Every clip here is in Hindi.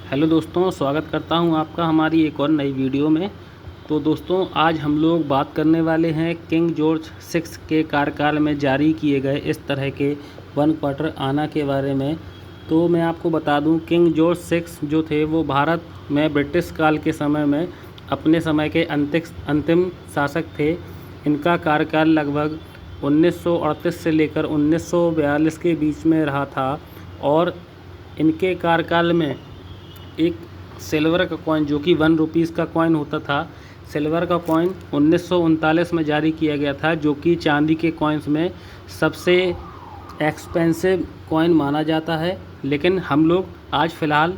हेलो दोस्तों, स्वागत करता हूं आपका हमारी एक और नई वीडियो में। तो दोस्तों, आज हम लोग बात करने वाले हैं किंग जॉर्ज 6 के कार्यकाल में जारी किए गए इस तरह के 1 क्वार्टर आना के बारे में। तो मैं आपको बता दूं, किंग जॉर्ज 6 जो थे वो भारत में ब्रिटिश काल के समय में अपने समय के अंतिम शासक थे। इनका कार्यकाल लगभग 1938 से लेकर 1942 के बीच में रहा था और इनके कार्यकाल में एक सिल्वर का कॉइन, जो कि 1 रुपीज़ का कॉइन होता था, सिल्वर का कॉइन 1939 में जारी किया गया था, जो कि चांदी के कॉइन्स में सबसे एक्सपेंसिव कॉइन माना जाता है। लेकिन हम लोग आज फ़िलहाल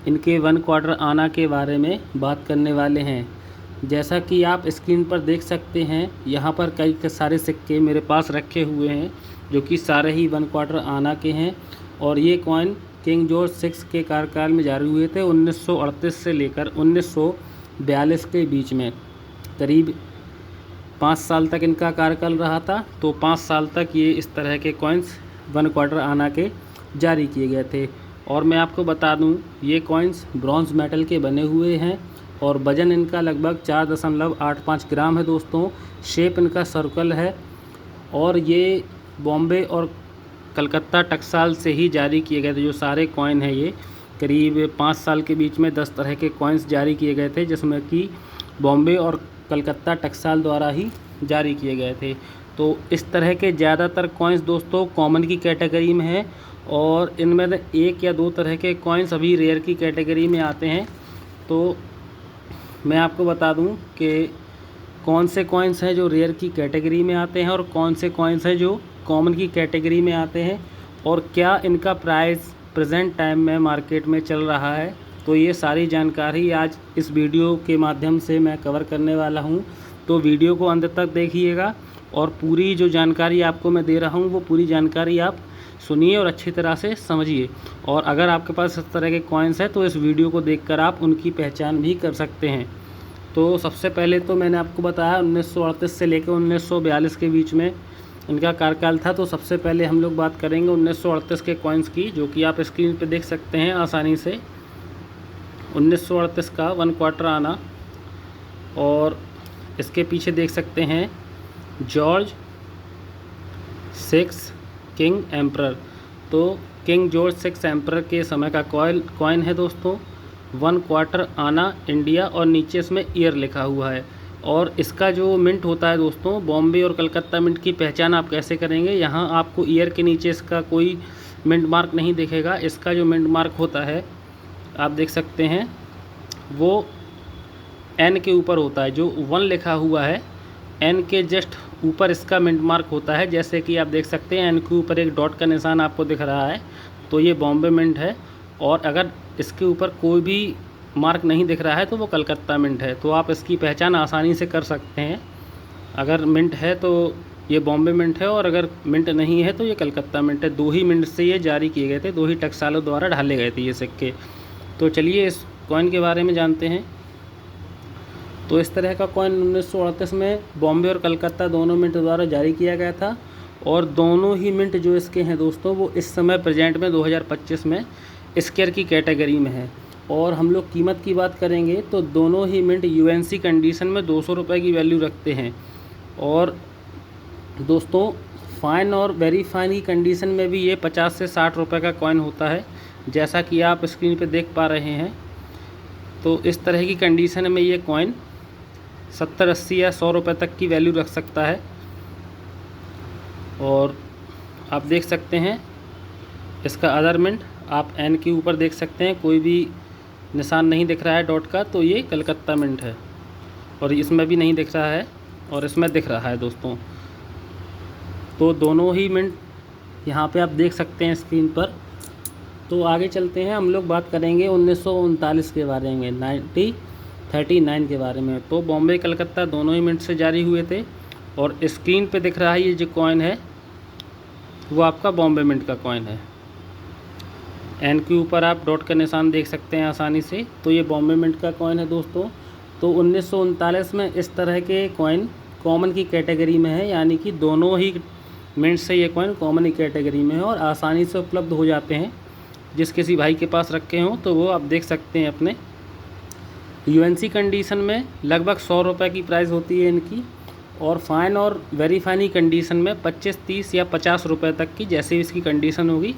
इनके 1 क्वार्टर आना के बारे में बात करने वाले हैं। जैसा कि आप स्क्रीन पर देख सकते हैं, यहाँ पर कई सारे सिक्के मेरे पास रखे हुए हैं, जो कि सारे ही 1 क्वार्टर आना के हैं। और ये कॉइन किंग जॉर्ज 6 के कार्यकाल में जारी हुए थे 1938 से लेकर 1942 के बीच में। करीब 5 साल तक इनका कार्यकाल रहा था। तो 5 साल तक ये इस तरह के कॉइन्स 1 क्वार्टर आना के जारी किए गए थे। और मैं आपको बता दूं, ये कॉइन्स ब्रॉन्ज़ मेटल के बने हुए हैं और वज़न इनका लगभग 4.85 ग्राम है दोस्तों। शेप इनका सर्कल है और ये बॉम्बे और कलकत्ता टकसाल से ही जारी किए गए थे। जो सारे कॉइन हैं, ये करीब 5 साल के बीच में 10 तरह के कॉइन्स जारी किए गए थे, जिसमें कि बॉम्बे और कलकत्ता टकसाल द्वारा ही जारी किए गए थे। तो इस तरह के ज़्यादातर कॉइन्स दोस्तों कॉमन की कैटेगरी में है और इनमें 1 या 2 तरह के कॉइन्स अभी रेयर की कैटेगरी में आते हैं। तो मैं आपको बता दूं कि कौन से कॉइन्स हैं जो रेयर की कैटेगरी में आते हैं और कौन से कॉइन्स हैं जो कॉमन की कैटेगरी में आते हैं, और क्या इनका प्राइस प्रेजेंट टाइम में मार्केट में चल रहा है। तो ये सारी जानकारी आज इस वीडियो के माध्यम से मैं कवर करने वाला हूँ। तो वीडियो को अंत तक देखिएगा और पूरी जो जानकारी आपको मैं दे रहा हूँ वो पूरी जानकारी आप सुनिए और अच्छी तरह से समझिए। और अगर आपके पास इस तरह के कॉइन्स हैं तो इस वीडियो को देखकर आप उनकी पहचान भी कर सकते हैं। तो सबसे पहले तो मैंने आपको बताया 1938 से लेकर 1942 के बीच में इनका कार्यकाल था। तो सबसे पहले हम लोग बात करेंगे 1938 के कॉइन्स की, जो कि आप स्क्रीन पे देख सकते हैं आसानी से। 1938 का 1 क्वार्टर आना, और इसके पीछे देख सकते हैं जॉर्ज 6 किंग एम्परर। तो किंग जॉर्ज 6 एम्परर के समय का कॉइन है दोस्तों 1 क्वार्टर आना इंडिया, और नीचे इसमें ईयर लिखा हुआ है। और इसका जो मिंट होता है दोस्तों, बॉम्बे और कलकत्ता मिंट की पहचान आप कैसे करेंगे, यहाँ आपको ईयर के नीचे इसका कोई मिंट मार्क नहीं दिखेगा। इसका जो मिंट मार्क होता है आप देख सकते हैं, वो एन के ऊपर होता है। जो 1 लिखा हुआ है, एन के जस्ट ऊपर इसका मिंट मार्क होता है। जैसे कि आप देख सकते हैं एन के ऊपर एक डॉट का निशान आपको दिख रहा है, तो ये बॉम्बे मिंट है। और अगर इसके ऊपर कोई भी मार्क नहीं दिख रहा है तो वो कलकत्ता मिंट है। तो आप इसकी पहचान आसानी से कर सकते हैं। अगर मिंट है तो ये बॉम्बे मिंट है, और अगर मिंट नहीं है तो ये कलकत्ता मिंट है। 2 ही मिंट से ये जारी किए गए थे, 2 ही टकसालों द्वारा ढाले गए थे ये सिक्के। तो चलिए इस कॉइन के बारे में जानते हैं। तो इस तरह का कॉइन 1938 में बॉम्बे और कलकत्ता दोनों मिंट द्वारा जारी किया गया था, और दोनों ही मिंट जो इसके हैं दोस्तों वो इस समय प्रेजेंट में 2025 में स्क्वायर की कैटेगरी में है। और हम लोग कीमत की बात करेंगे तो दोनों ही मिंट यूएनसी कंडीशन में 200 रुपये की वैल्यू रखते हैं। और दोस्तों फ़ाइन और वेरी फाइन की कंडीशन में भी ये 50 से 60 रुपये का कॉइन होता है, जैसा कि आप स्क्रीन पे देख पा रहे हैं। तो इस तरह की कंडीशन में ये कॉइन 70, 80 या 100 रुपये तक की वैल्यू रख सकता है। और आप देख सकते हैं इसका अदर मिंट, आप एन के ऊपर देख सकते हैं कोई भी निशान नहीं दिख रहा है डॉट का, तो ये कलकत्ता मिंट है। और इसमें भी नहीं दिख रहा है और इसमें दिख रहा है दोस्तों। तो दोनों ही मिंट यहाँ पे आप देख सकते हैं स्क्रीन पर। तो आगे चलते हैं, हम लोग बात करेंगे 1939 के बारे में, 1939 के बारे में। तो बॉम्बे कलकत्ता दोनों ही मिंट से जारी हुए थे, और स्क्रीन पे दिख रहा है ये जो कॉइन है वो आपका बॉम्बे मिंट का कॉइन है। एन के ऊपर आप डॉट का निशान देख सकते हैं आसानी से, तो ये बॉम्बे मिंट का कॉइन है दोस्तों। तो 1939 में इस तरह के कॉइन कॉमन की कैटेगरी में है, यानी कि दोनों ही मिनट से ये कॉइन कॉमन कैटेगरी में है और आसानी से उपलब्ध हो जाते हैं। जिस किसी भाई के पास रखे हों तो वो आप देख सकते हैं अपने। यूएनसी कंडीशन में लगभग 100 रुपये की प्राइस होती है इनकी, और फाइन और वेरी फाइन कंडीशन में 25, 30 या 50 रुपये तक की, जैसे भी इसकी कंडीशन होगी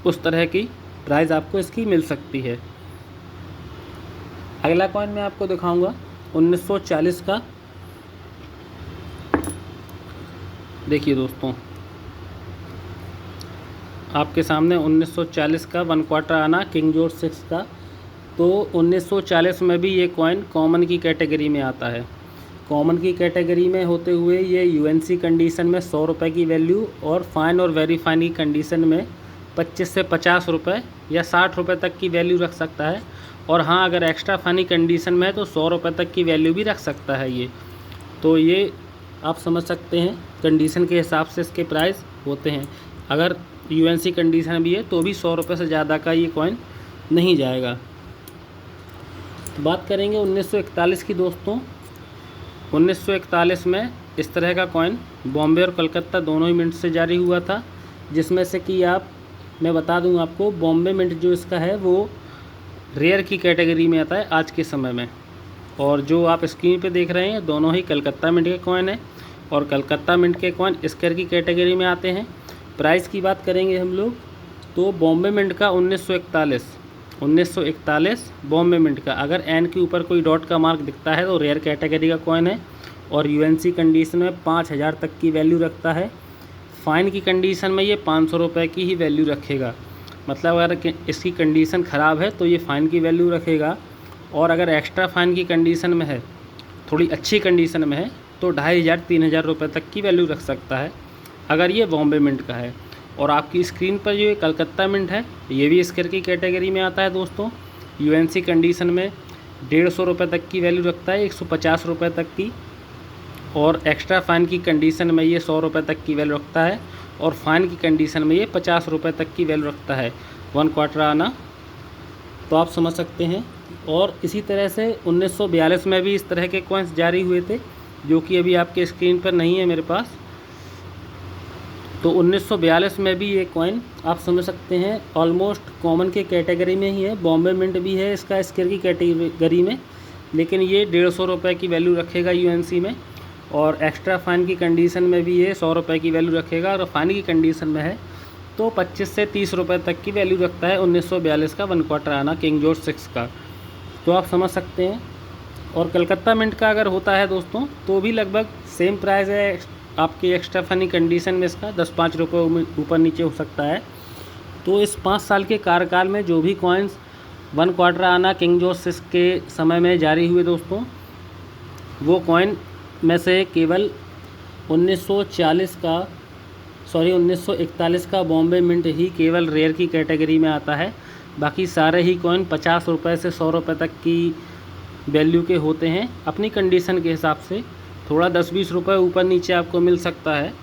उस तरह की प्राइस आपको इसकी मिल सकती है। अगला कॉइन मैं आपको दिखाऊंगा 1940 का। देखिए दोस्तों, आपके सामने 1940 का 1 क्वार्टर आना किंग जॉर्ज 6 का। तो 1940 में भी ये कॉइन कॉमन की कैटेगरी में आता है। कॉमन की कैटेगरी में होते हुए ये यूएनसी कंडीशन में 100 रुपये की वैल्यू, और फाइन और वेरी फाइन की कंडीशन में 25 से 50 रुपये या 60 रुपये तक की वैल्यू रख सकता है। और हाँ, अगर एक्स्ट्रा फानी कंडीशन में है तो 100 रुपये तक की वैल्यू भी रख सकता है ये। तो ये आप समझ सकते हैं कंडीशन के हिसाब से इसके प्राइस होते हैं। अगर यूएनसी कंडीशन भी है तो भी 100 रुपये से ज़्यादा का ये कॉइन नहीं जाएगा। तो बात करेंगे 1941 की दोस्तों। 1941 में इस तरह का कॉइन बॉम्बे और कलकत्ता दोनों ही मिंट से जारी हुआ था, जिसमें से कि मैं बता दूं आपको, बॉम्बे मिंट जो इसका है वो रेयर की कैटेगरी में आता है आज के समय में, और जो आप स्क्रीन पे देख रहे हैं दोनों ही कलकत्ता मिंट के कॉइन हैं, और कलकत्ता मिंट के कॉइन स्क्वायर की कैटेगरी में आते हैं। प्राइस की बात करेंगे हम लोग तो बॉम्बे मिंट का 1941 बॉम्बे मिंट का, अगर एन के ऊपर कोई डॉट का मार्क दिखता है तो रेयर कैटेगरी का कॉइन है, और यूएनसी कंडीशन में 5000 तक की वैल्यू रखता है। फ़ाइन की कंडीशन में ये 500 रुपये की ही वैल्यू रखेगा। मतलब अगर इसकी कंडीशन ख़राब है तो ये फ़ाइन की वैल्यू रखेगा, और अगर एक्स्ट्रा फ़ाइन की कंडीशन में है, थोड़ी अच्छी कंडीशन में है, तो 2500-3000 रुपये तक की वैल्यू रख सकता है अगर ये बॉम्बे मिंट का है। और आपकी स्क्रीन पर जो ये कलकत्ता मिंट है ये भी स्क्वायर की कैटेगरी में आता है दोस्तों। यूएनसी कंडीशन में 150 रुपये तक की वैल्यू रखता है, 150 रुपये तक की, और एक्स्ट्रा फ़ाइन की कंडीशन में ये 100 रुपये तक की वैल्यू रखता है, और फ़ाइन की कंडीशन में ये 50 रुपये तक की वैल्यू रखता है 1 क्वार्टर आना। तो आप समझ सकते हैं। और इसी तरह से 1942 में भी इस तरह के कॉइन्स जारी हुए थे, जो कि अभी आपके स्क्रीन पर नहीं है मेरे पास। तो 1942 में भी ये कॉइन आप समझ सकते हैं ऑलमोस्ट कॉमन के कैटेगरी में ही है। बॉम्बे मिंट भी है इसका स्क्वायर की कैटेगरी में, लेकिन ये 150 रुपये की वैल्यू रखेगा यूएनसी में, और एक्स्ट्रा फ़ाइन की कंडीशन में भी ये 100 रुपये की वैल्यू रखेगा, और फ़ाइन की कंडीशन में है तो 25 से 30 रुपये तक की वैल्यू रखता है 1942 का 1 क्वार्टर आना किंग जॉर्ज 6 का। तो आप समझ सकते हैं। और कलकत्ता मिंट का अगर होता है दोस्तों तो भी लगभग सेम प्राइस है आपकी एक्स्ट्रा फनी कंडीशन में, इसका 10-5 रुपये ऊपर नीचे हो सकता है। तो इस 5 साल के कार्यकाल में जो भी कॉइन्स 1 क्वार्टर आना किंग जॉर्ज 6 के समय में जारी हुए दोस्तों, वो कॉइन में से केवल 1941 का बॉम्बे मिंट ही केवल रेयर की कैटेगरी में आता है। बाकी सारे ही कॉइन 50 रुपये से 100 रुपये तक की वैल्यू के होते हैं। अपनी कंडीशन के हिसाब से थोड़ा 10-20 रुपये ऊपर नीचे आपको मिल सकता है।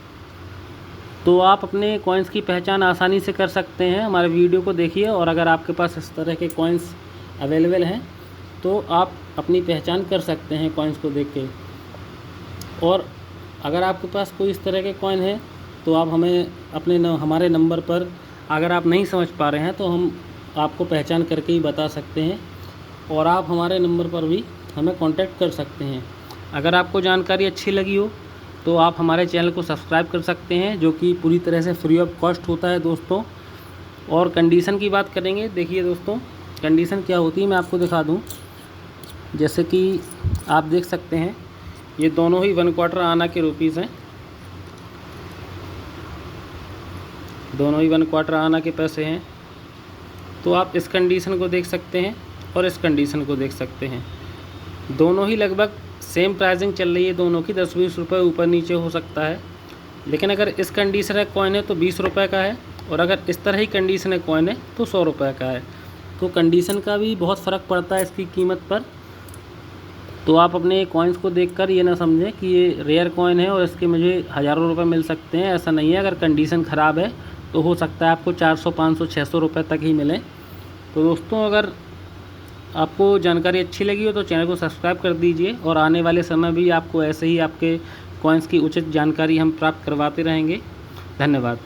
तो आप अपने कॉइन्स की पहचान आसानी से कर सकते हैं। हमारे वीडियो को देखिए, और अगर आपके पास इस तरह के कॉइन्स अवेलेबल हैं तो आप अपनी पहचान कर सकते हैं कॉइन्स को देख के। और अगर आपके पास कोई इस तरह के कॉइन है तो आप हमें हमारे नंबर पर, अगर आप नहीं समझ पा रहे हैं तो हम आपको पहचान करके ही बता सकते हैं, और आप हमारे नंबर पर भी हमें कांटेक्ट कर सकते हैं। अगर आपको जानकारी अच्छी लगी हो तो आप हमारे चैनल को सब्सक्राइब कर सकते हैं, जो कि पूरी तरह से फ्री ऑफ कॉस्ट होता है दोस्तों। और कंडीशन की बात करेंगे, देखिए दोस्तों कंडीशन क्या होती है मैं आपको दिखा दूं। जैसे कि आप देख सकते हैं ये दोनों ही 1 क्वार्टर आना के रुपीज़ हैं, दोनों ही 1 क्वार्टर आना के पैसे हैं। तो आप इस कंडीशन को देख सकते हैं और इस कंडीशन को देख सकते हैं, दोनों ही लगभग सेम प्राइसिंग चल रही है दोनों की, 10-20 रुपये ऊपर नीचे हो सकता है। लेकिन अगर इस कंडीशन का कॉइन है तो 20 रुपये का है, और अगर इस तरह ही कंडीशन का कॉइन है तो 100 रुपये का है। तो कंडीशन का भी बहुत फ़र्क पड़ता है इसकी कीमत पर। तो आप अपने कॉइन्स को देखकर ये ना समझें कि ये रेयर कॉइन है और इसके मुझे हज़ारों रुपये मिल सकते हैं, ऐसा नहीं है। अगर कंडीशन ख़राब है तो हो सकता है आपको 400, 500, 600 रुपये तक ही मिले। तो दोस्तों अगर आपको जानकारी अच्छी लगी हो तो चैनल को सब्सक्राइब कर दीजिए, और आने वाले समय भी आपको ऐसे ही आपके कॉइन्स की उचित जानकारी हम प्राप्त करवाते रहेंगे। धन्यवाद।